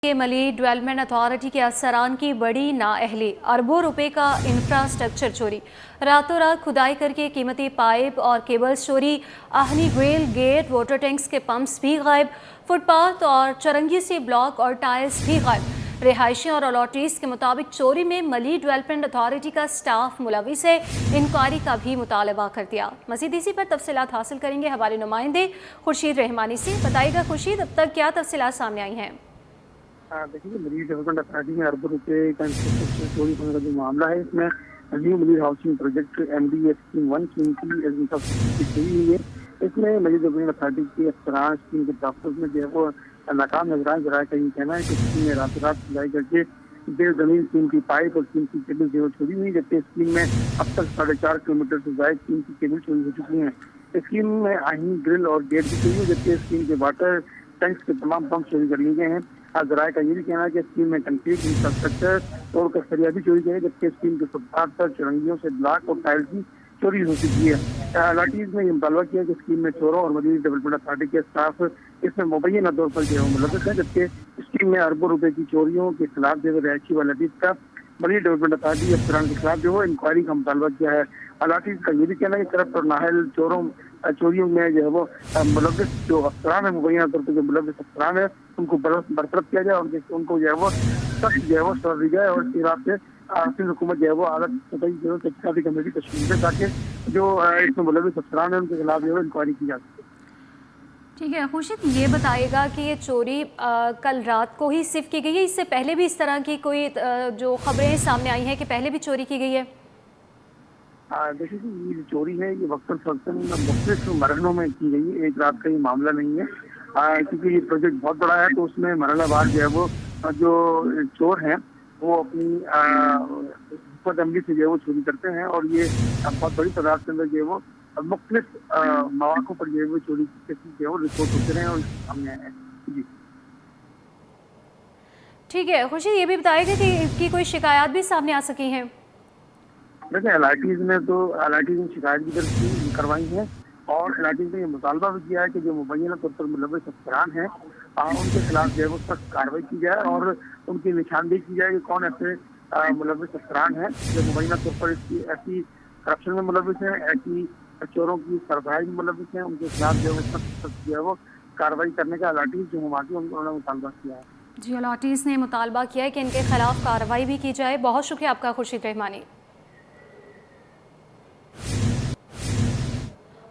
के मली development authority के अफसरान की बड़ी नाअहली, अरबों रुपए का इंफ्रास्ट्रक्चर चोरी, रातों रात खुदाई करके कीमती पाइप और केबल्स चोरी, आहनी ग्रिल गेट वाटर टैंक्स के पंप्स भी गायब, फुटपाथ और चरंगी से ब्लॉक और टाइल्स भी गायब। रिहायशी और अलॉटीज के मुताबिक चोरी में मली डेवलपमेंट अथॉरिटी का स्टाफ मुलविस है। इंक्वायरी का भी मुतालबा कर दिया। मज़ीद इसी पर तफसीलात हासिल करेंगे हमारे नुमाइंदे खुर्शीद रहमानी से। बताइएगा खुर्शीद, अब तक क्या तफसीलात सामने आई हैं? देखिए, मलीर डेवलपमेंट अथॉरिटी में अरबों रुपए का इंफ्रास्ट्रक्चर चोरी होने का जो मामला है, इसमें new Malir housing project MDA scheme 1 scheme की इंफ्रास्ट्रक्चर चोरी हुई है। इसमें मलीर डेवलपमेंट अथॉरिटी के अफसरान स्कीम के दफ्तर में जो है वो नाकाम नजर आए। जरा का ये कहना है कि स्कीम में रातों रात खुदाई करके देर जमीन स्कीम की पाइप और स्कीम की केबल जो चोरी हुई, जबकि स्कीम में अब तक 4.5 किलोमीटर से ज्यादा स्कीम की केबल चोरी हो चुकी है। स्कीम में आही ग्रिल और गेट भी चोरी हुई, जबकि स्कीम के वाटर टैंक्स के तमाम पंप चोरी कर लिए गए हैं। जराये का ये भी कहना है कि स्कीम में कंक्रीट इंफ्रास्ट्रक्चर तोड़कर सरिया भी चोरी गए, जबकि स्कीम के फुटपाथ पर चुरंगियों से ब्लॉक और टाइल्स भी चोरी हो चुकी है। लाठीज ने यह मुतालबा किया कि स्कीम में चोरों और मजीद डेवलपमेंट अथॉरिटी के स्टाफ इसमें मुबैना तौर पर जो मुलविस है, जबकि स्कीम में अरबों रुपए की चोरियों के खिलाफ जो रिहायशी व लाठीज का मजीद डेवलपमेंट अथॉरिटी अफसरान के खिलाफ जो है इंक्वायरी का मुतालबा किया है। लाठीज का ये भी कहना है कि करप्ट और नाहल चोरियों में जो है वो मुलविस जो अफसरान है, मुबैना तौर पर जो मुलविस अफसरान है, उनको बरतरफ किया जाए और उनको जो है वो सख्त जो है वो सजा दी जाए। और इसके हिसाब से सिंध हुकूमत जो है वो आलत तहकीकाती कमेटी तश्कील है, ताकि जो इसमें मुलविस अफसरान है उनके खिलाफ जो है इंक्वायरी की जा सके। ठीक है खुर्शीद, ये बताइएगा कि ये चोरी कल रात को ही सिर्फ की गई है, इससे पहले भी इस तरह की कोई जो खबरें सामने आई हैं कि पहले भी चोरी की गई है? देखिए, ये जो चोरी है ये वक्तन फक्तन मुख्तलिफ मरहलों में की गई है, एक रात का ये मामला नहीं है। क्योंकि ये प्रोजेक्ट बहुत बड़ा है, तो उसमें मरहलावार जो है वो जो चोर हैं वो अपनी हुकूमत अमली से जो है वो चोरी करते हैं, और ये बहुत बड़ी तादाद के अंदर जो है वो मुख्तलिफ मौक़ों पर जो है वो चोरी की जो है वो रिपोर्ट होते रहे और सामने आए हैं। जी ठीक है खुर्शीद, ये भी बताइएगा कि इनकी कोई शिकायत भी सामने आ सकी हैं? देखिए, LITs ने शिकायत भी दर्ज करवाई है, और LITs ने ये मुतालबा भी किया है कि जो मुबैना तौर पर मुलविस अफसरान हैं उनके खिलाफ जो है वो सख्त कार्रवाई की जाए और उनकी निशानदेही की जाए कि कौन ऐसे मुलविस अफसरान हैं जो मुबैना तौर पर ऐसी करप्शन में मुलविस हैं, ऐसी चोरों की सरबराही में मुलविस हैं। उनके खिलाफ जो है सख्त जो है वो कार्रवाई करने का LITs जो हुमाती उन्होंने मुतालबा किया है। जी, अलॉटीज़ ने मुतालबा किया है कि इनके खिलाफ कार्रवाई भी की जाए। बहुत शुक्रिया आपका खुर्शीद रहमानी।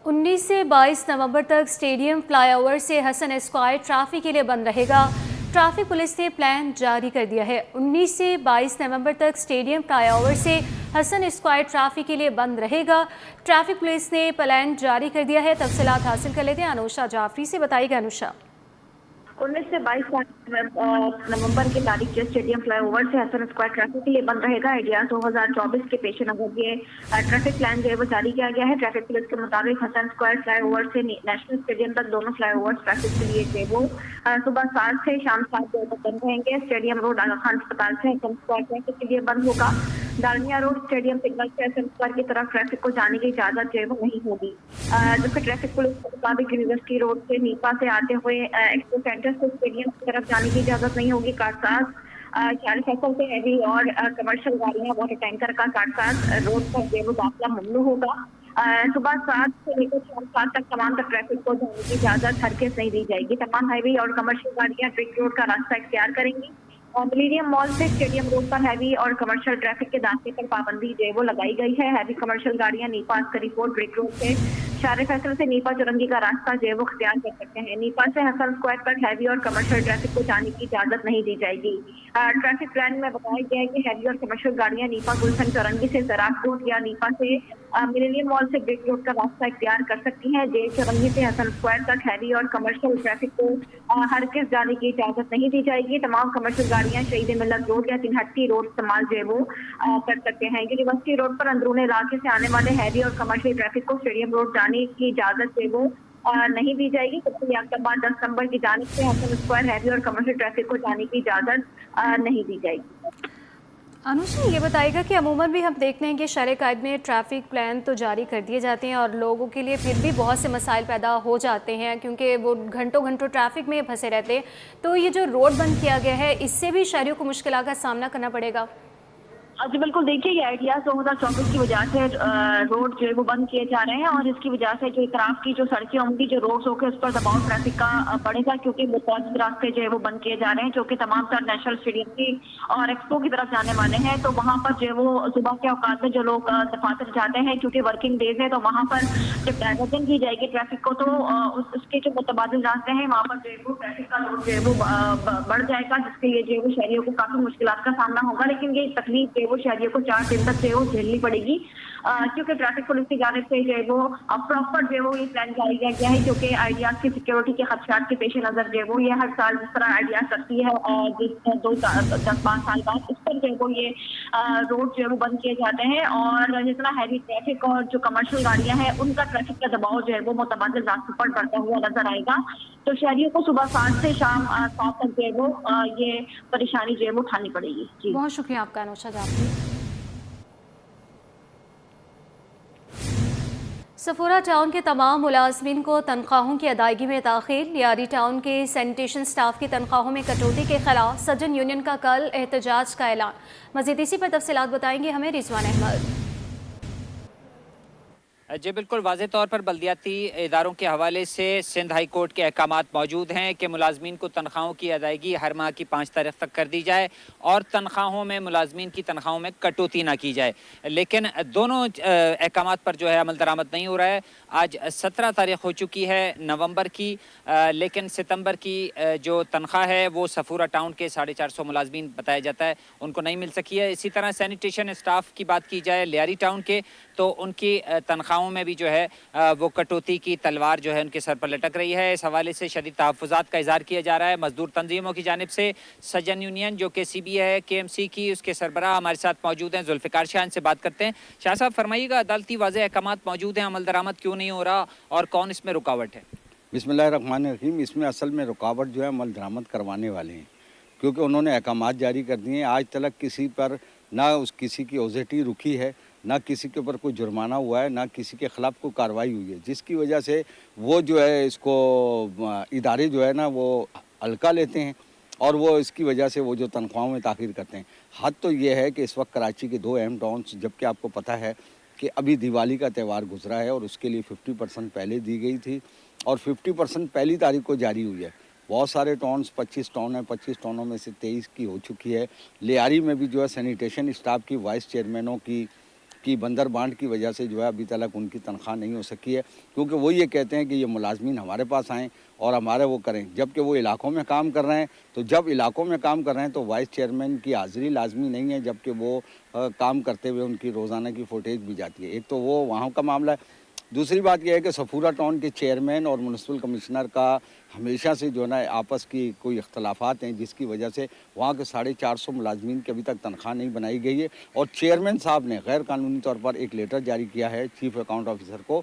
19 से 22 नवंबर तक स्टेडियम फ्लाईओवर से हसन स्क्वायर ट्रैफिक के लिए बंद रहेगा। ट्रैफिक पुलिस ने प्लान जारी कर दिया है। 19 से 22 नवंबर तक स्टेडियम फ्लाईओवर से हसन स्क्वायर ट्रैफिक के लिए बंद रहेगा। ट्रैफिक पुलिस ने प्लान जारी कर दिया है। तफसीलात हासिल कर लेते हैं अनुषा जाफरी से। बताइएगा अनुषा। 19 से 22 नवंबर की तारीख से स्टेडियम फ्लाईओवर से हसन स्क्वायर ट्रैफिक के लिए बंद रहेगा। आइडिया 2024 के पेश नजर ये ट्रैफिक प्लान जो है वो जारी किया गया है। ट्रैफिक पुलिस के मुताबिक हसन स्क्वायर फ्लाईओवर से नेशनल स्टेडियम तक दोनों फ्लाईओवर ट्रैफिक के लिए जो वो सुबह 7 से शाम 7 बजे तक बंद रहेंगे। स्टेडियम रोड आगा खान अस्पताल से हसन स्क्वायर ट्रैफिक के लिए बंद होगा। डालमिया रोड स्टेडियम सिग्नल से हसन स्क्वायर की तरफ ट्रैफिक को जाने की इजाजत जो है वो नहीं होगी। जबकि ट्रैफिक पुलिस के मुताबिक यूनिवर्सिटी रोड से नीपा से आते हुए एक्सपो सेंटर से स्टेडियम की तरफ जाने की इजाजत नहीं होगी। काटसाज चार फैसल से हैवी और कमर्शियल गाड़ियां वाटर टैंकर का काटसाज रोड पर जो वो दाखिला ममनू होगा। सुबह 7 से लेकर शाम 7 तक तमाम तक ट्रैफिक को जाने की इजाजत हरगिज़ नहीं दी जाएगी। तमाम हाईवे और कमर्शियल गाड़ियां ब्रिक रोड का रास्ता इख्तियार करेंगी। मिलेनियम मॉल से स्टेडियम रोड पर हैवी और कमर्शियल ट्रैफिक के दाखिले पर पाबंदी जो है वो लगाई गई है। हैवी कमर्शियल गाड़ियां Nipah Askari fort brick road से शारे फैसल से नीपा चुरंगी का रास्ता जो है वो इख्तियार कर सकते हैं। नीपा से हसन स्क्वायर तक हैवी और कमर्शियल ट्रैफिक को जाने की इजाजत नहीं दी जाएगी। ट्रैफिक प्लान में बताया गया है कि हैवी और कमर्शियल गाड़ियां नीपा गुलशन चुरंगी से जराफ रोड या नीपा से मिलेनियम मॉल से ब्रिक रोड का रास्ता इख्तियार कर सकती हैं। जेल चुरंगी से हसन स्क्वायर तक हैवी और कमर्शियल ट्रैफिक को हरगिज़ जाने की इजाजत नहीं दी जाएगी। तमाम कमर्शियल गाड़ियां शहीद मिलत रोड या तिनहट्टी रोड इस्तेमाल जो है वो कर सकते हैं। यूनिवर्सिटी रोड पर अंदरूनी इलाके से आने वाले हैवी और कमर्शियल ट्रैफिक को स्टेडियम रोड जाने की इजाजत जो है वो नहीं दी जाएगी। जबकि अक्टूबर 10 नंबर की जानिब से हसन स्क्वायर हैवी और कमर्शियल ट्रैफिक को जाने की इजाजत नहीं दी जाएगी। अनुषा, ये बताइएगा कि अमूमन भी हम देखते हैं कि शहर कायद में ट्रैफिक प्लान तो जारी कर दिए जाते हैं और लोगों के लिए फिर भी बहुत से मसाइल पैदा हो जाते हैं क्योंकि वो घंटों घंटों ट्रैफिक में फंसे रहते हैं। तो ये जो रोड बंद किया गया है, इससे भी शहरियों को मुश्किल का सामना करना पड़ेगा। जी बिल्कुल, देखिए ये आइडियाज 2024 की वजह से रोड जो है वो बंद किए जा रहे हैं और इसकी वजह से जो इतराफ की जो सड़कें होंगी, जो रोड्स होंगे, उस पर दबाव ट्रैफिक का बढ़ेगा क्योंकि वो बहुत से रास्ते जो है वो बंद किए जा रहे हैं जो कि तमाम तर नेशनल स्टेडियम की और एक्सपो की तरफ जाने वाले हैं। तो वहाँ पर जो है वो सुबह के औकात में जो लोग दफातर जाते हैं क्योंकि वर्किंग डेज है, तो वहाँ पर जब डायवर्जन की जाएगी ट्रैफिक को तो उसके जो मुतबादिल रास्ते हैं वहाँ पर जो है वो ट्रैफिक का लोड जो है वो बढ़ जाएगा, जिसके लिए जो है वो शहरियों को काफी मुश्किलात का सामना होगा। लेकिन ये तकलीफ जो है वो शहरियों को 4 दिन तक जो है वो झेलनी पड़ेगी क्योंकि ट्रैफिक पुलिस की जानिब से जो है वो प्रॉपर जो है वो ये प्लान जारी किया गया है क्योंकि आइडियाज की सिक्योरिटी के खदशात के पेश नजर जो है वो ये हर साल जिस तरह आइडियाज करती है जिस 10-5 साल बाद उस पर जो है वो ये रोड जो है वो बंद किए जाते हैं और जितना हैवी ट्रैफिक और जो कमर्शियल गाड़ियां हैं उनका ट्रैफिक का दबाव जो है वो मुतबादिल रास्तों पर बढ़ता हुआ नजर आएगा। तो शहरियों को सुबह 7 से शाम 7 तक जो है वो ये परेशानी जो है वो उठानी पड़ेगी। जी बहुत शुक्रिया आपका अनुषा जाफरी। सफूरा टाउन के तमाम मुलाजमीन को तनख्वाहों की अदायगी में ताख़ीर। लियारी टाउन के सैनिटेशन स्टाफ की तनख्वाहों में कटौती के खिलाफ सज्जन यूनियन का कल एहतजाज का ऐलान। मज़ीद इसी पर तफसीलात बताएंगे हमें रिजवान अहमद। जी बिल्कुल, वाज़े तौर पर बल्दियाती इदारों के हवाले से सिंध हाई कोर्ट के अहकामात मौजूद हैं कि मुलाजमीन को तनख्वाहों की अदायगी हर माह की 5 तारीख तक कर दी जाए और तनख्वाहों में मुलाजमीन की तनख्वाहों में कटौती ना की जाए। लेकिन दोनों अहकामात पर जो है अमल दरामद नहीं हो रहा है। आज 17 तारीख हो चुकी है नवंबर की, लेकिन सितंबर की जो तनख्वाह है वो सफूरा टाउन के 450 मुलाजमीन बताया जाता है उनको नहीं मिल सकी है। इसी तरह सैनिटेशन स्टाफ की बात की जाए लियारी टाउन के, तो उनकी तनख्वाहों में भी जो है वो कटौती की तलवार जो है उनके सर पर लटक रही है। इस हवाले से शदीद तहफ़्फ़ुज़ात का इज़हार किया जा रहा है मजदूर तंजीमों की जानिब से। सज्जन यूनियन जो कि CBA है KMC की, उसके सरबराह हमारे साथ मौजूद हैं जुल्फ़िकार शाह, इनसे बात करते हैं। शाह साहब फरमाइएगा, अदालती वाज़े अहकामात मौजूद हैं, अमल दरामद क्यों नहीं हो रहा और कौन इसमें रुकावट है? बिस्मिल्लाहिर्रहमानिर्रहीम। इसमें असल में रुकावट जो है अमल दरामद करवाने वाले हैं क्योंकि उन्होंने अहकामात जारी कर दिए हैं। आज तक किसी पर ना किसी की OZT रुकी है, ना किसी के ऊपर कोई जुर्माना हुआ है, ना किसी के ख़िलाफ़ कोई कार्रवाई हुई है, जिसकी वजह से वो जो है इसको इदारे जो है ना वो हल्का लेते हैं और वो इसकी वजह से वो जो तनख्वाहों में ताख़ीर करते हैं। हद तो ये है कि इस वक्त कराची के 2 अहम टाउन्स, जबकि आपको पता है कि अभी दिवाली का त्यौहार गुजरा है और उसके लिए 50% पहले दी गई थी और 50% पहली तारीख को जारी हुई है। बहुत सारे टाउन्स 25 टाउन हैं, 25 टाउनों में से 23 की हो चुकी है। लियारी में भी जो है सैनिटेशन स्टाफ की वाइस चेयरमैनों की बंदर बांट की वजह से जो है अभी तक उनकी तनख्वाह नहीं हो सकी है क्योंकि वो ये कहते हैं कि ये मुलाजमीन हमारे पास आएँ और हमारे वो करें, जबकि वो इलाकों में काम कर रहे हैं। तो जब इलाकों में काम कर रहे हैं तो वाइस चेयरमैन की हाज़िरी लाजमी नहीं है, जबकि वो काम करते हुए उनकी रोज़ाना की फुटेज भी जाती है। एक तो वो वहाँ का मामला है। दूसरी बात यह है कि सफूरा टाउन के चेयरमैन और म्युनिसिपल कमिश्नर का हमेशा से जो है ना आपस की कोई इख्तलाफात हैं, जिसकी वजह से वहाँ के 450 मुलाजमीन की अभी तक तनख्वाह नहीं बनाई गई है और चेयरमैन साहब ने गैर कानूनी तौर पर एक लेटर जारी किया है चीफ अकाउंट ऑफिसर को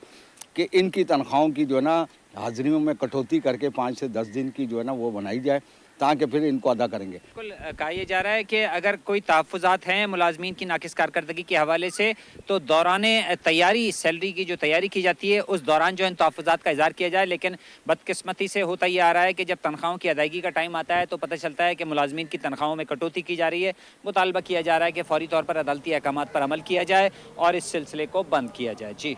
कि इनकी तनख्वाहों की जो है ना हाजिरियों में कटौती करके 5 से 10 दिन की जो है ना वो बनाई जाए ताकि फिर इनको अदा करेंगे। बिल्कुल, कहा यह जा रहा है कि अगर कोई तहफ़्फ़ुज़ात हैं मुलाजमीन की नाकिस कारकर्दगी के हवाले से तो दौरान तैयारी सैलरी की जो तैयारी की जाती है उस दौरान जो है तहफ़्फ़ुज़ात का इज़हार किया जाए। लेकिन बदकिस्मती से होता ये आ रहा है कि जब तनख्वाहों की अदायगी का टाइम आता है तो पता चलता है कि मुलाजमीन की तनख्वाहों में कटौती की जा रही है। मुतालबा किया जा रहा है कि फ़ौरी तौर पर अदालती अहकामात पर अमल किया जाए और इस सिलसिले को बंद किया जाए। जी,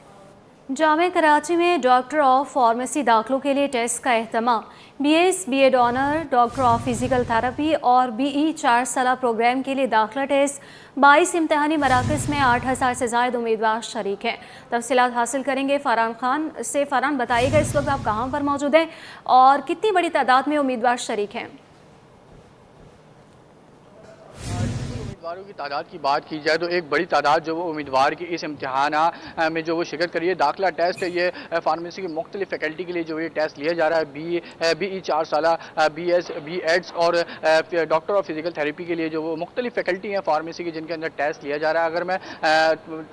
जामे कराची में डॉक्टर ऑफ फार्मेसी दाखिलों के लिए टेस्ट का एहतमाम। BS, B.Ed honour, doctor of physical therapy और BE 4 साला प्रोग्राम के लिए दाखिला टेस्ट 22 इम्तहानी मराकज़ में 8000 से ज़ायद उम्मीदवार शरीक हैं। तफसीलात हासिल करेंगे फ़रहान खान से। फ़रहान, बताइएगा इस वक्त आप कहाँ पर मौजूद हैं और कितनी बड़ी तादाद में उम्मीदवार शरीक हैं? उम्मीदवारों की तादाद की बात की जाए तो एक बड़ी तादाद जो वो उम्मीदवार की इस इम्तिहान में जो वो शिरकत करिए। दाखिला टेस्ट है ये फार्मेसी की मुख्तलिफ फैकल्टी के लिए जो ये टेस्ट लिया जा रहा है। BE 4 साला, BS, B.Eds और डॉक्टर ऑफ फिजिकल थेरेपी के लिए जो वो मुख्तलिफ फैकल्टी हैं फार्मेसी की जिनके अंदर टेस्ट लिया जा रहा है। अगर मैं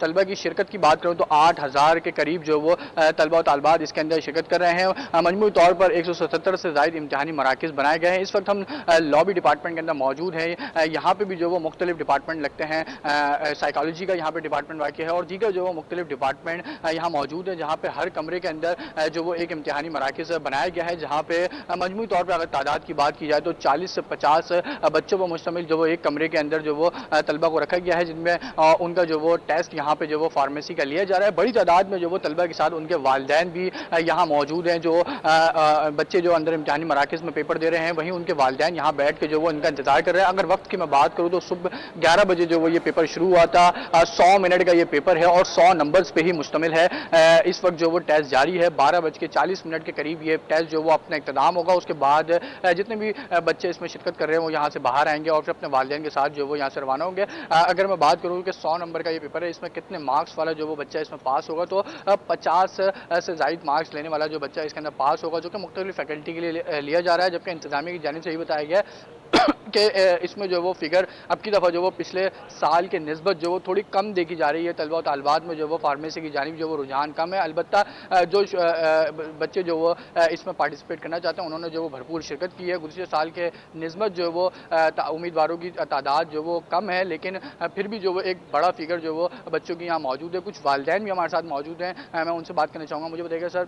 तलबा की शिरकत की बात करूँ तो 8000 के करीब जो वो तलबा और तालबात इसके अंदर शिरकत कर रहे हैं। मजमूई तौर पर 177 से ज़ायद इम्तिहानी मराकज़ बनाए गए हैं। इस वक्त हम लॉबी डिपार्टमेंट के अंदर मौजूद हैं। यहाँ पर भी जो वो मुख्तलिफ मुख्तलिफ डिपार्टमेंट लगते हैं, साइकोलॉजी का यहाँ पे डिपार्टमेंट वाक़ है और दीगर जो मुख्तलिफ डिपार्टमेंट यहाँ मौजूद है, जहाँ पे हर कमरे के अंदर जो वो एक इम्तिहानी मराकज़ बनाया गया है, जहाँ पे मजमूई तौर पर अगर तादाद की बात की जाए तो 40 से 50 बच्चों पर मुश्तमिल जो वो एक कमरे के अंदर जो वो तलबा को रखा गया है, जिनमें उनका जो वो टेस्ट यहाँ पे जो वो फार्मेसी का लिया जा रहा है। बड़ी तादाद में जो वो तलबा के साथ उनके वालिदैन भी यहाँ मौजूद हैं, जो बच्चे जो अंदर इम्तिहानी मराकज़ में पेपर दे रहे हैं, वहीं उनके वालिदैन यहाँ बैठ के जो वो इनका इंतजार कर रहे हैं। अगर वक्त की मैं बात करूँ तो सुबह 11 बजे जो वो ये पेपर शुरू हुआ था, 100 मिनट का ये पेपर है और 100 नंबर्स पे ही मुश्तमिल है। इस वक्त जो वो टेस्ट जारी है, 12:40 के करीब ये टेस्ट जो वो अपना इख्तिताम होगा। उसके बाद जितने भी बच्चे इसमें शिरकत कर रहे हैं वो यहाँ से बाहर आएंगे और फिर अपने वालिदैन के साथ जो वो यहाँ से रवाना होंगे। अगर मैं बात करूँ कि 100 नंबर का ये पेपर है, इसमें कितने मार्क्स वाला जो वो बच्चा इसमें पास होगा, तो 50 से ज़ायद मार्क्स लेने वाला जो बच्चा इसके अंदर पास होगा, जो कि मुख्तलिफ फैकल्टी के लिए लिया जा रहा है। जबकि इंतजामिया की जानिब से ये बताया गया है कि इसमें जो वो फिगर अब की दफ़ा जो वो पिछले साल के निस्बत जो वो थोड़ी कम देखी जा रही है। तलबा और तालिबात में जो वो फार्मेसी की जानिब जो वो रुझान कम है। अलबत्ता जो बच्चे जो वो इसमें पार्टिसिपेट करना चाहते हैं उन्होंने जो वो भरपूर शिरकत की है। गुज़िश्ता साल के निस्बत जो वो उम्मीदवारों की तादाद जो वो कम है, लेकिन फिर भी जो वो एक बड़ा फिगर जो वो बच्चों की यहाँ मौजूद है। कुछ वालिदैन भी हमारे साथ मौजूद हैं, मैं उनसे बात करना चाहूँगा। मुझे बताइएगा सर,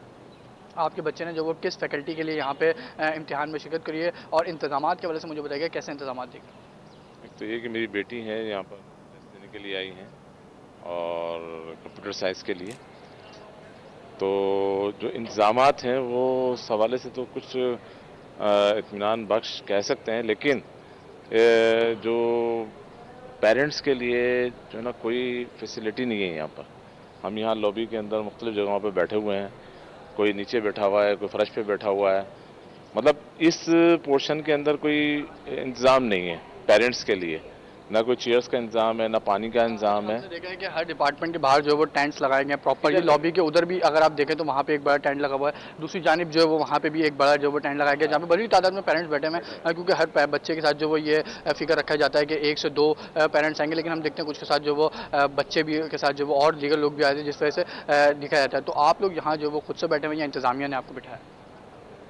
आपके बच्चे ने जो वो किस फैकल्टी के लिए यहाँ पे इम्तिहान में शिरकत करी है और इंतज़ामात के वजह से मुझे बताइएगा कैसे इंतज़ामात देखें। एक तो ये कि मेरी बेटी है यहाँ पर टेस्ट देने के लिए आई हैं और कंप्यूटर साइंस के लिए, तो जो इंतज़ामात हैं वो उस हवाले से तो कुछ इत्मीनान बख्श कह सकते हैं, लेकिन जो पेरेंट्स के लिए जो है ना कोई फैसिलिटी नहीं है यहाँ पर। हम यहाँ लॉबी के अंदर मुख्तलिफ जगहों पर बैठे हुए हैं, कोई नीचे बैठा हुआ है, कोई फर्श पे बैठा हुआ है, मतलब इस पोर्शन के अंदर कोई इंतज़ाम नहीं है पेरेंट्स के लिए, ना कोई चेयर्स का इंतज़ाम है, ना पानी का इंतज़ाम है। देखा है कि हर डिपार्टमेंट के बाहर जो वो टेंट्स लगाए गए हैं प्रॉपर। ये लॉबी के उधर भी अगर आप देखें तो वहाँ पे एक बड़ा टेंट लगा हुआ है, दूसरी जानिब जो है वो वहाँ पे भी एक बड़ा जो वो टेंट लगाया गया है, जहाँ पे बड़ी तादाद में पेरेंट्स बैठे हुए हैं, क्योंकि हर बच्चे के साथ जो वो ये फिक्र रखा जाता है कि 1 से 2 पेरेंट्स आएंगे। लेकिन हम देखते हैं कुछ के साथ जो वो बच्चे भी के साथ जो वो और दीगर लोग भी आते हैं, जिस वजह से दिखा जाता है। तो आप लोग यहाँ जो वो खुद से बैठे हुए हैं या इंतज़ामिया ने आपको बिठाया?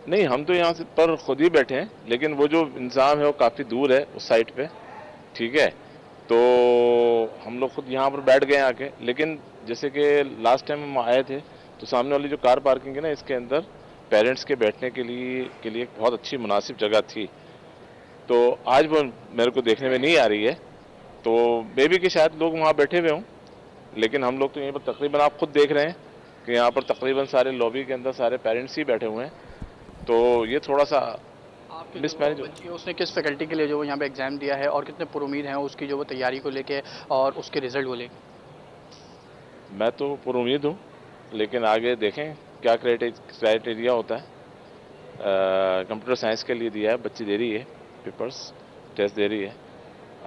नहीं, हम तो यहाँ पर खुद ही बैठे हैं, लेकिन वो जो इंतज़ाम है वो काफ़ी दूर है उस साइड पे, ठीक है, तो हम लोग खुद यहाँ पर बैठ गए आके। लेकिन जैसे कि लास्ट टाइम हम आए थे तो सामने वाली जो कार पार्किंग है ना, इसके अंदर पेरेंट्स के बैठने के लिए एक बहुत अच्छी मुनासिब जगह थी, तो आज वो मेरे को देखने में नहीं आ रही है, तो मे बी कि शायद लोग वहाँ बैठे हुए हों, लेकिन हम लोग तो यहीं पर तकरीबन आप खुद देख रहे हैं कि यहाँ पर तकरीबन सारे लॉबी के अंदर सारे पेरेंट्स ही बैठे हुए हैं, तो ये थोड़ा सा मिसमैनेज बच्ची उसने किस फैकल्टी के लिए जो यहाँ पे एग्जाम दिया है और कितने पुरुमीद हैं उसकी जो वो तैयारी को लेके और उसके रिजल्ट को लेके? मैं तो पुरुमीद हूँ, लेकिन आगे देखें क्या क्राइटेरिया होता है। कंप्यूटर साइंस के लिए दिया है, बच्ची दे रही है पेपर्स, टेस्ट दे रही है,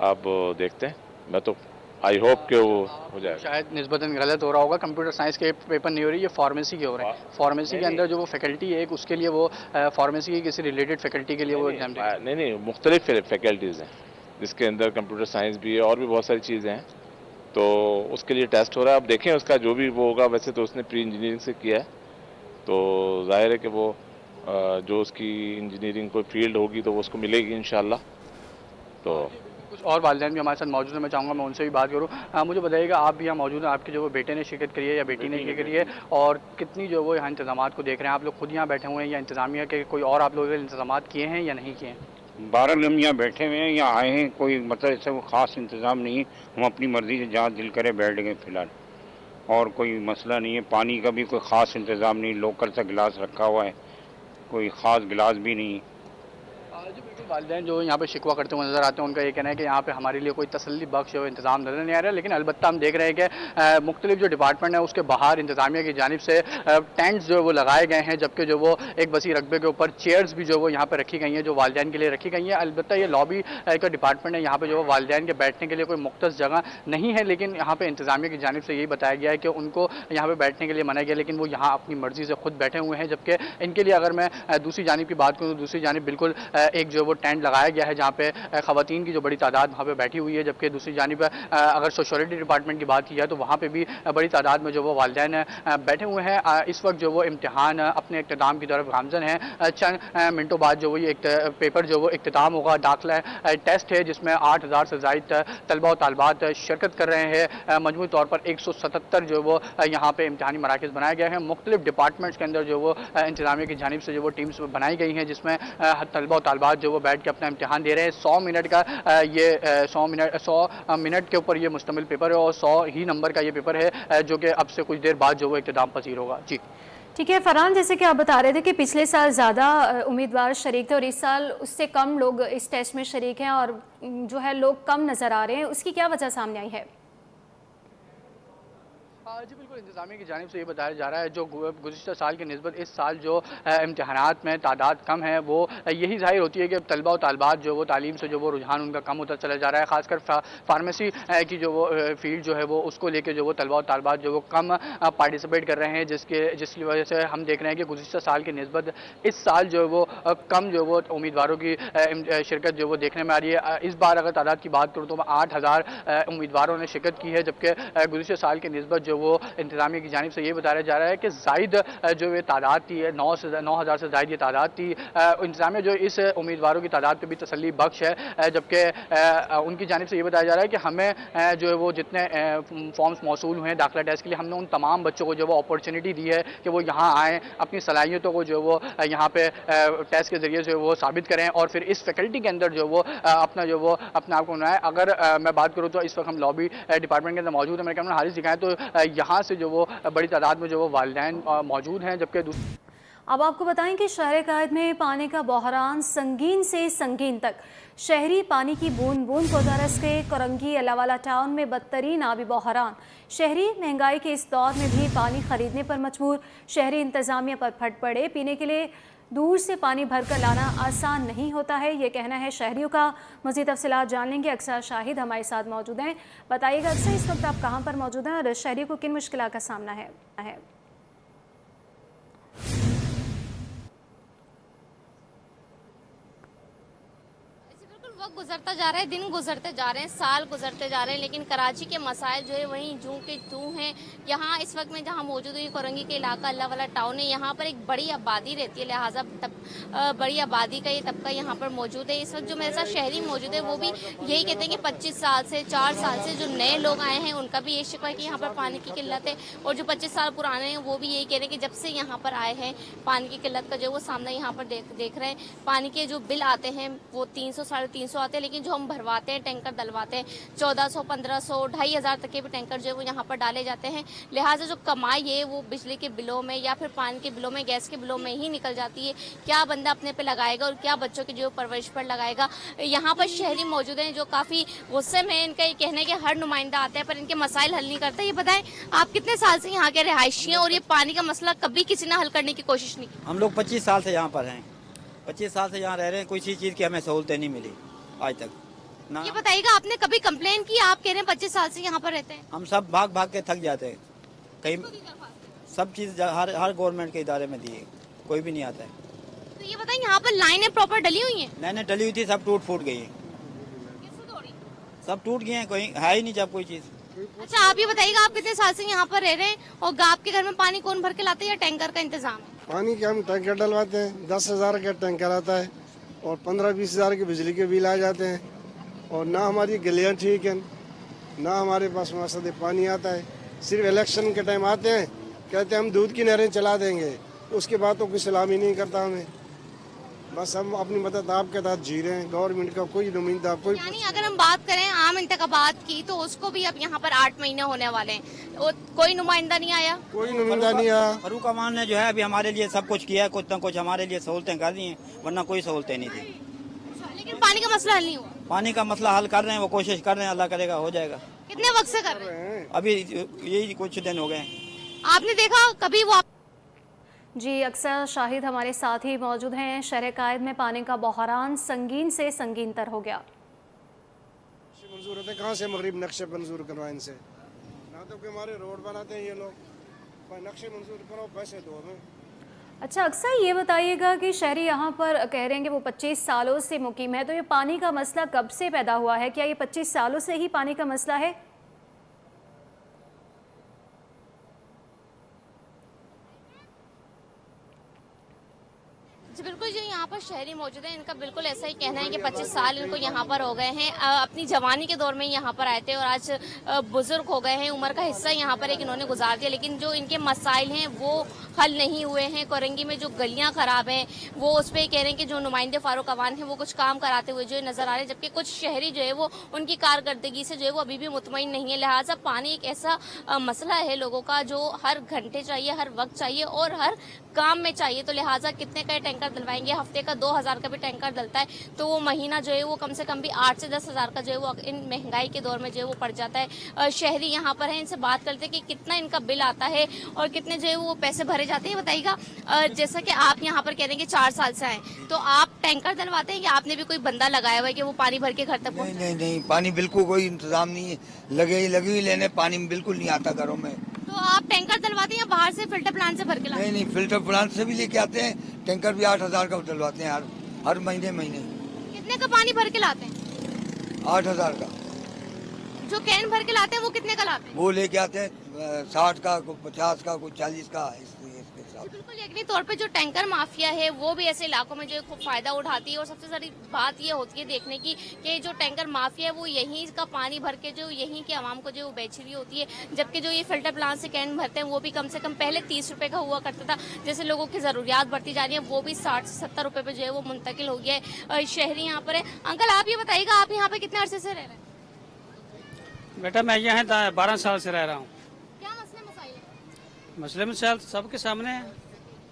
अब देखते हैं। मैं तो आई होप कि वो हो जाएगा। शायद निस्बतन गलत हो रहा होगा, कंप्यूटर साइंस के पेपर नहीं हो रही, ये फार्मेसी के हो रहे हैं। फार्मेसी के अंदर जो वो फैकल्टी है एक, उसके लिए वो फार्मेसी की किसी रिलेटेड फैकल्टी के लिए वो एग्जाम नहीं, मुख्तलिफ फैकल्टीज़ हैं जिसके अंदर कंप्यूटर साइंस भी है और भी बहुत सारी चीज़ें हैं, तो उसके लिए टेस्ट हो रहा है। अब देखें उसका जो भी वो होगा। वैसे तो उसने प्री इंजीनियरिंग से किया है, तो जाहिर है कि वो जो उसकी इंजीनियरिंग कोई फील्ड होगी तो वो उसको मिलेगी इंशाल्लाह। तो कुछ और वालिदैन भी हमारे साथ मौजूद हैं, मैं चाहूँगा मैं उनसे भी बात करूँ। मुझे बताइएगा, आप भी यहाँ मौजूद हैं, आपके जो वो बेटे ने शिरकत करी है या बेटी ने शिरकत करी है, और कितनी जो वो यहाँ इंतजामात को देख रहे हैं? आप लोग खुद यहाँ बैठे हुए हैं या इंतजामिया के कोई और आप लोग इंतजामात किए हैं या नहीं किए हैं? 12 हम यहाँ बैठे हुए हैं, यहाँ आए हैं, कोई मतलब ऐसा कोई ख़ास इंतज़ाम नहीं है, हम अपनी मर्ज़ी से जहाँ दिल करे बैठ गए फ़िलहाल, और कोई मसला नहीं है। पानी का भी कोई ख़ास इंतज़ाम नहीं, लोकल सा गिलास रखा हुआ है, कोई ख़ास गिलास भी नहीं। वालिदैन जो यहाँ पे शिकवा करते हुए नज़र आते हैं, उनका ये कहना है कि यहाँ पे हमारे लिए कोई तसल्ली बख्श जो इंतज़ाम नज़र नहीं आ रहा है। लेकिन अलबत्ता हम देख रहे हैं कि मुख्तलिफ जो डिपार्टमेंट है उसके बाहर इंतज़ामिया की जानिब से टेंट्स जो वो लगाए गए हैं, जबकि जो वो एक वसी रकबे के ऊपर चेयर्स भी जो वो यहाँ पर रखी गई हैं जो वालिदैन के लिए रखी गई हैं। अलबत्ता ये लॉबी का डिपार्टमेंट है, यहाँ पर जो वालिदैन के बैठने के लिए कोई मुख्तस जगह नहीं है, लेकिन यहाँ पर इंतज़ामिया की जानिब से यही बताया गया है कि उनको यहाँ पर बैठने के लिए मनाया गया, लेकिन वो यहाँ अपनी मर्ज़ी से खुद बैठे हुए हैं। जबकि इनके लिए अगर मैं दूसरी जानिब की बात करूँ तो दूसरी जानिब बिल्कुल एक जो वो टेंट लगाया गया है जहाँ पे ख़वातीन की जो बड़ी तादाद वहाँ पे बैठी हुई है, जबकि दूसरी जानिब अगर सोशलिटी डिपार्टमेंट की बात की जाए तो वहाँ पे भी बड़ी तादाद में जो वो वालिदैन बैठे हुए हैं। इस वक्त जो वो इम्तिहान अपने इख्तिताम की तरफ गामजन है। चंद मिनटों बाद जो वो ये एक पेपर जो वो इख्तिताम होगा। दाखिला टेस्ट है जिसमें 8000 से ज़ायद तलबा और तालबात शिरकत कर रहे हैं। मजमूई तौर पर 177 जो वो यहाँ पे इम्तिहानी मराकज़ बनाए गए हैं। मुख्तलिफ डिपार्टमेंट्स के अंदर जो वो इंतजामिया की जानिब से जो वो टीम्स बनाई गई हैं, जिसमें तलबा और तालबात जो वो बैठ के अपना इम्तिहान दे रहे हैं। 100 मिनट का ये 100 मिनट के ऊपर ये मुश्तमिल पेपर है और 100 ही नंबर का ये पेपर है जो कि अब से कुछ देर बाद जो वो इख्तिताम पसीर होगा। जी ठीक है फरहान, जैसे कि आप बता रहे थे कि पिछले साल ज़्यादा उम्मीदवार शरीक थे और इस साल उससे कम लोग इस टेस्ट में शरीक हैं और जो है लोग कम नज़र आ रहे हैं, उसकी क्या वजह सामने आई है? जी बिल्कुल, इंतजामिया की जानिब से ये बताया जा रहा है जो गुज़िश्ता साल की निस्बत इस साल जो इम्तिहानात में तादाद कम है वो यही ज़ाहिर होती है कि तलबा और तालबात जो वो तालीम से जो वो रुझान उनका कम होता चला जा रहा है। ख़ासकर फार्मेसी की जो वो फील्ड जो है वो उसको लेके जो वो तलबा और तालबात जो वो कम पार्टिसिपेट कर रहे हैं, जिसकी वजह से हम देख रहे हैं कि गुज़िश्ता साल की निस्बत इस साल जो वो कम जो वो उम्मीदवारों की शिरकत जो वो देखने में आ रही है। इस बार अगर तादाद की बात करूँ तो 8000 उम्मीदवारों ने शिरकत की है, जबकि गुज़िश्ता साल की निस्बत जो वो इंतजामिया की जानिब से ये बताया जा रहा है कि जायद जो ये तादाद थी 9000 से जायद ये तादाद थी। इंतजामिया जो इस उम्मीदवारों की तादाद पे भी तसल्ली बख्श है, जबकि उनकी जानिब से ये बताया जा रहा है कि हमें जो है वो जितने फॉर्म्स मौसूल हुए हैं दाखिला टेस्ट के लिए, हमने उन तमाम बच्चों को जो वो अपॉर्चुनिटी दी है कि वो यहाँ आएँ, अपनी सलाहियतों को जो वो यहाँ पे टेस्ट के ज़रिए जो वो साबित करें और फिर इस फैकल्टी के अंदर जो वो अपना जो वो अपने आप को बनाए। अगर मैं बात करूँ तो इस वक्त हम लॉबी डिपार्टमेंट के अंदर मौजूद है। मेरे कैमरा हारिस दिखाएं तो यहाँ से जो वो बड़ी तादाद में जो वो वालिदैन मौजूद हैं, जबकि अब आपको बताएं कि शहर कायद में पानी का बहरान संगीन से संगीन तक। शहरी पानी की बूंद बूंद को तरस के करंगी अलावाला टाउन में बदतरीन आबी बहरान। शहरी महंगाई के इस दौर में भी पानी खरीदने पर मजबूर। शहरी इंतजामिया पर फट पड़े। पीने के लिए दूर से पानी भरकर लाना आसान नहीं होता है, ये कहना है शहरियों का। मज़ीद तफसीलात जान लेंगे। अक्सर शाहिद हमारे साथ मौजूद हैं। बताइएगा अक्सर, इस वक्त आप कहाँ पर मौजूद हैं और शहरियों को किन मुश्किलात का सामना है? वक्त गुजरता जा रहा है, दिन गुजरते जा रहे हैं, साल गुजरते जा रहे हैं, लेकिन कराची के मसाइल जो है वहीं जूं के तूं हैं। यहाँ इस वक्त में जहाँ मौजूद है कोरंगी के इलाका अल्लाह वाला टाउन है, यहाँ पर एक बड़ी आबादी रहती है, लिहाजा बड़ी आबादी का ये तबका यहाँ पर मौजूद है। इस वक्त जो मेरे साथ शहरी मौजूद है वो भी यही कहते हैं कि 25 साल से 4 साल से जो नए लोग आए हैं उनका भी ये शिकवा है कि यहाँ पर पानी की किल्लत है, और जो 25 साल पुराने हैं वो भी यही कह रहे हैं कि जब से यहाँ पर आए हैं पानी की किल्लत का जो वो सामना यहाँ पर देख रहे हैं। पानी के जो बिल आते हैं वो 300 350 आते हैं, लेकिन जो हम भरवाते हैं, टैंकर डलवाते हैं, 1400 1500 2500 तक के भी टैंकर जो है वो यहाँ पर डाले जाते हैं। लिहाजा जो कमाई है वो बिजली के बिलों में या फिर पानी के बिलों में, गैस के बिलों में ही निकल जाती है। क्या बंदा अपने पे लगाएगा और क्या बच्चों की जो परवरिश पर लगाएगा। यहाँ पर शहरी मौजूद हैं जो काफ़ी गुस्से में। इनका ये कहना है कि हर नुमाइंदा आता है पर इनके मसाइल हल नहीं करता। ये बताएं आप कितने साल से यहाँ के रिहायशी हैं और ये पानी का मसला कभी किसी ने हल करने की कोशिश नहीं की? हम लोग 25 साल से यहाँ पर हैं, 25 साल से यहाँ रह रहे हैं, किसी चीज़ की हमें सहूलतें नहीं मिली आज तक ना। ये बताइएगा आपने कभी कंप्लेन की? आप कह रहे हैं 25 साल से यहाँ पर रहते हैं। हम सब भाग भाग के थक जाते हैं, कहीं सब चीज़ हर गवर्नमेंट के इदारे में दिए, कोई भी नहीं आता है। तो ये बताइए यहाँ पर लाइनें प्रॉपर डली हुई हैं? लाइनें डली हुई थी, सब टूट फूट गई है, सब टूट गए हैं, कोई है ही नहीं जब कोई चीज़। अच्छा आप ये बताइएगा आप कितने साल से यहाँ पर रह रहे हैं और आपके घर में पानी कौन भर के लाते हैं या टैंकर का इंतजाम है? पानी के हम टैंकर डलवाते हैं, 10,000 का टैंकर आता है और 15-20 हज़ार के बिजली के बिल आ जाते हैं। और ना हमारी गलियाँ ठीक हैं, ना हमारे पास मसद पानी आता है। सिर्फ इलेक्शन के टाइम आते हैं, कहते हैं हम दूध की नहरें चला देंगे, उसके बाद तो कोई सलामी नहीं करता हमें। बस हम अपनी मदद आपके साथ जी रहे हैं, गवर्नमेंट का कोई नुमाइंदा कोई। यानी अगर हम बात करें आम इंतखाबात की तो उसको भी अब यहाँ पर 8 महीने होने वाले हैं, कोई नुमाइंदा नहीं आया, कोई नुमाइंदा नहीं आया। फरूक अमान ने जो है अभी हमारे लिए सब कुछ किया है, कुछ न कुछ हमारे लिए सहूलतें कर दी हैं, वरना कोई सहूलतें नहीं थी। लेकिन पानी का मसला हल नहीं हुआ। पानी का मसला हल कर रहे हैं, वो कोशिश कर रहे हैं, अल्लाह करेगा हो जाएगा। कितने वक्त से कर रहे हैं? अभी यही कुछ दिन हो गए। आपने देखा कभी वो जी अक्सर शाहिद हमारे साथ ही मौजूद हैं। शहर कायद में पानी का बहरान संगीन से संगीन तर हो गया। मंजूर होते कहाँ से मगरिब नक्शे मंजूर करवाएं इनसे, ना तो कि हमारे रोड बनाते हैं ये लोग, नक्शे मंजूर करो पैसे दो हमें। अच्छा, अक्सर ये बताइएगा कि शहरी यहाँ पर कह रहे हैं कि वो 25 सालों से मुकीम है, तो ये पानी का मसला कब से पैदा हुआ है? क्या ये 25 सालों से ही पानी का मसला है? जी बिल्कुल, जो यहाँ पर शहरी मौजूद हैं इनका बिल्कुल ऐसा ही कहना है कि 25 साल इनको यहाँ पर हो गए हैं। अपनी जवानी के दौर में यहाँ पर आए थे और आज बुजुर्ग हो गए हैं, उम्र का हिस्सा यहाँ पर एक इन्होंने गुजार दिया, लेकिन जो इनके मसाइल हैं वो हल नहीं हुए हैं। कोरंगी में जो गलियाँ खराब हैं वो उस पर कह रहे हैं कि जो नुमाइंदे फारूक अवान हैं वो कुछ काम कराते हुए जो नज़र आ रहे हैं, जबकि कुछ शहरी जो है वो उनकी कारकर्दगी से जो है वो अभी भी मुतमईन नहीं है। लिहाजा पानी एक ऐसा मसला है लोगों का जो हर घंटे चाहिए, हर वक्त चाहिए और हर काम में चाहिए। तो लिहाजा कितने का टैंकर डलवाएंगे? हफ्ते का 2000 का भी टैंकर डलता है तो वो महीना जो है वो कम से कम भी 8 से 10 हज़ार का जो है वो इन महंगाई के दौर में जो है वो पड़ जाता है। शहरी यहाँ पर है, इनसे बात करते हैं कि कितना इनका बिल आता है और कितने जो है वो पैसे भरे जाते हैं। बताइएगा, जैसा कि आप यहाँ पर कह रहे हैं कि 4 साल से आए, तो आप टैंकर डलवाते हैं या आपने भी कोई बंदा लगाया हुआ है कि वो पानी भर के घर तक पहुँचे? नहीं, पानी बिल्कुल कोई इंतजाम नहीं है, लगी हुई लेने, पानी बिल्कुल नहीं आता घरों में। तो आप टैंकर डलवाते हैं या बाहर से फिल्टर प्लांट से भर के लाते हैं? नहीं, फिल्टर प्लांट से भी लेके आते हैं, टैंकर भी 8000 का डलवाते हैं हर महीने। कितने का पानी भर के लाते हैं? 8000 का। जो कैन भर के लाते हैं वो कितने का लाते हैं? वो लेके आते हैं 60 का, कोई 50 का, कोई 40 का, इसके हिसाब। बिल्कुल यकीनी तौर पे जो टैंकर माफिया है वो भी ऐसे इलाकों में जो है खूब फायदा उठाती है और सबसे सारी बात ये होती है देखने की कि जो टैंकर माफिया है वो यहीं का पानी भर के जो यहीं के आवाम को जो वो बेच रही होती है, जबकि जो ये फिल्टर प्लांट से कैन भरते हैं वो भी कम से कम पहले 30 रुपए का हुआ करता था। जैसे लोगों की जरूरियात बढ़ती जा रही है वो भी 60 से 70 रुपए पे जो है वो मुंतकिल हो गया है। शहरी यहाँ पर है। अंकल आप ये बताइएगा, आप यहाँ पे कितने अरसे से रह रहे हैं? बेटा मैं यहाँ 12 साल से रह रहा हूँ। क्या मसले मसाइल है? मसले मसाइल सबके सामने है,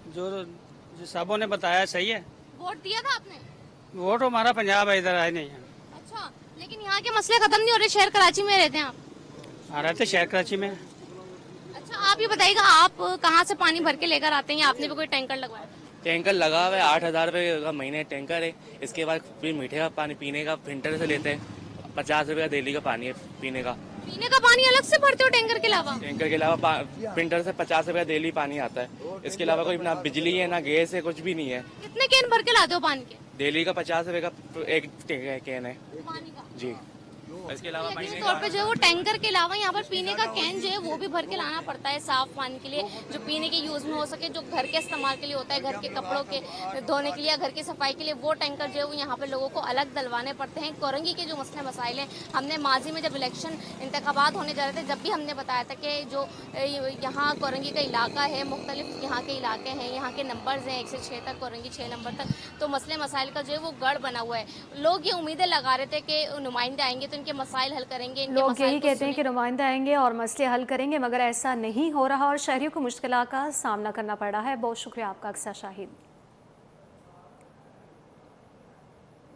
जो साहबों ने बताया सही है। वोट दिया था आपने? वोट हमारा पंजाब है, इधर आए नहीं है। अच्छा, लेकिन यहाँ के मसले खत्म नहीं हो रहे। शहर कराची में रहते हैं आप? हाँ, रहते शहर कराची में। अच्छा, आप ये बताइएगा, आप कहाँ से पानी भर के लेकर आते हैं? आपने भी कोई टैंकर लगवाया? टैंकर लगा हुआ है, 8000 रुपये का महीने टैंकर है। इसके बाद फिर मीठे का पानी पीने का फिल्टर से लेते हैं, 50 रुपये का डेली का पानी है पीने का। पीने का पानी अलग से भरते हो टैंकर के अलावा? टैंकर के अलावा फिल्टर से 50 रुपये डेली पानी आता है। इसके अलावा कोई ना बिजली है ना गैस है, कुछ भी नहीं है। कितने कैन भर के लाते हो पानी के? डेली का 50 रुपये का एक कैन है पानी का जी। इसके अलावा यकीनी तौर पे जो है वो टैंकर के अलावा यहाँ पर पीने का कैन जो है वो भी भर के लाना पड़ता है साफ पानी के लिए, जो पीने के यूज में हो सके, जो घर के इस्तेमाल के लिए होता है, घर के कपड़ों के धोने के लिए, घर की सफाई के लिए, वो टैंकर जो है वो यहाँ पर लोगों को अलग डलवाने पड़ते हैं। कोरंगी के जो मसले मसाइल हैं, हमने माजी में जब इलेक्शन इंतखाबात होने जा रहे थे जब भी हमने बताया था कि जो यहाँ कोरंगी का इलाका है, मुख्तलिफ यहाँ के इलाके हैं, यहाँ के नंबर्स हैं 1 से 6 तक, कोरंगी 6 नंबर तक, तो मसले मसाइल का जो है वो गढ़ बना हुआ है। लोग ये उम्मीदें लगा रहे थे कि नुमाइंदे आएंगे तो इनके मसाइल हल करेंगे। लोग यही कहते हैं कि नुमाइंदे आएंगे और मसले हल करेंगे, मगर ऐसा नहीं हो रहा और शहरियों को मुश्किलात का सामना करना पड़ रहा है। बहुत शुक्रिया आपका अक्सा शाहिद।